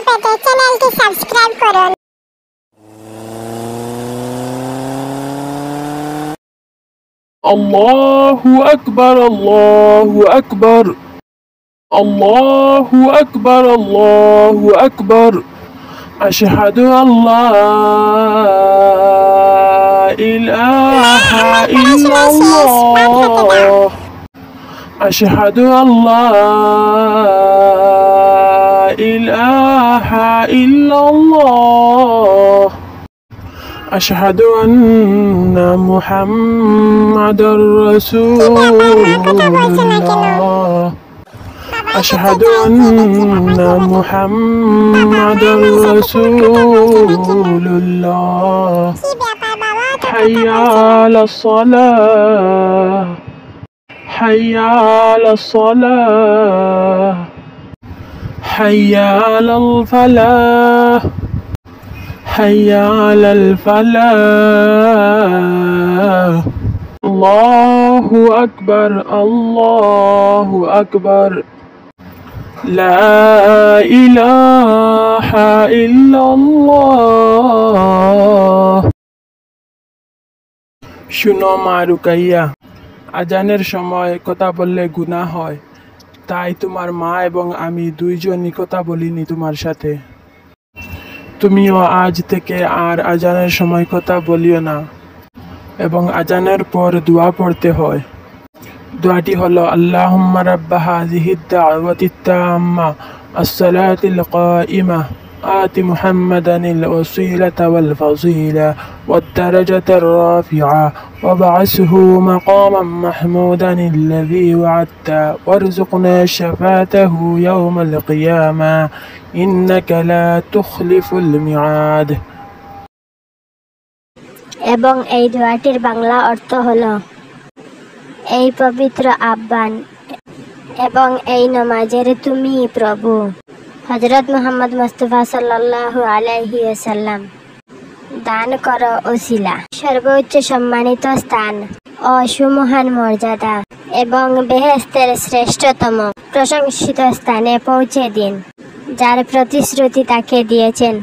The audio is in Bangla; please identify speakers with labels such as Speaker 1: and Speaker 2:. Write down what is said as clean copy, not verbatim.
Speaker 1: পেতে চ্যানেলটি সাবস্ক্রাইব করুন।
Speaker 2: আল্লাহু আকবার, আল্লাহু আকবার, আল্লাহু আকবার, আল্লাহু আকবার। আশহাদু আল্লা ইলাহা ইল্লাল্লাহ, আশহাদু আল্লা ইলাহা ইল্লাল্লাহ, আশহাদু আন্না মুহাম্মাদার রাসূলুল্লাহ, আশহাদু আন্না মুহাম্মাদার রাসূলুল্লাহ। হাইয়া আলাস সালাহ, হাইয়া আলাস সালাহ, হাইয়া আলাল ফালাহ, হাইয়া আলাল ফালাহ। আল্লাহু আকবার, আল্লাহু আকবার, লা ইলাহা ইল্লাল্লাহ। শুনো মা রুকাইয়া, আজানের সময় কথা বললে গুনাহ হয়, তাই তোমার মা এবং আমি দুইজনই কথা বলিনি তোমার সাথে। তুমিও আজ থেকে আর আজানের সময় কথা বলিও না। এবং আজানের পর দোয়া পড়তে হয়। দোয়াটি হলো আল্লাহুম্মা রাব্বা হাযিহিদ দাওয়াতিত তাম্মা আস-সালাতিল কাইমা আতি মুহাম্মাদানিল ওয়াসিলাতা ওয়াল ফাযিলা ওয়াদ দারাজাতার রাফিআ ওয়াব'আসহু মাকামান মাহমুদানিল্লাযী ওয়া'আদতা ওয়ারযুকনা শাফাতাহু ইয়াওমাল কিয়ামা ইন্নাকা লা তুখলিফুল মিআদ।
Speaker 3: এবং এই দোয়াটির বাংলা অর্থ হলো, এই পবিত্র আহ্বান এবং এই নামাজের তুমি প্রভু। হযরত মুহাম্মদ মুস্তাফা সাল্লাল্লাহু আলাইহি ওয়াসাল্লাম। দান করো ওসিলা, সর্বোচ্চ সম্মানিত স্থান ও সুমহান মর্যাদা এবং বেহেশতের শ্রেষ্ঠতম প্রশংসিত স্থানে পৌঁছে দিন, যার প্রতিশ্রুতি তাকে দিয়েছেন।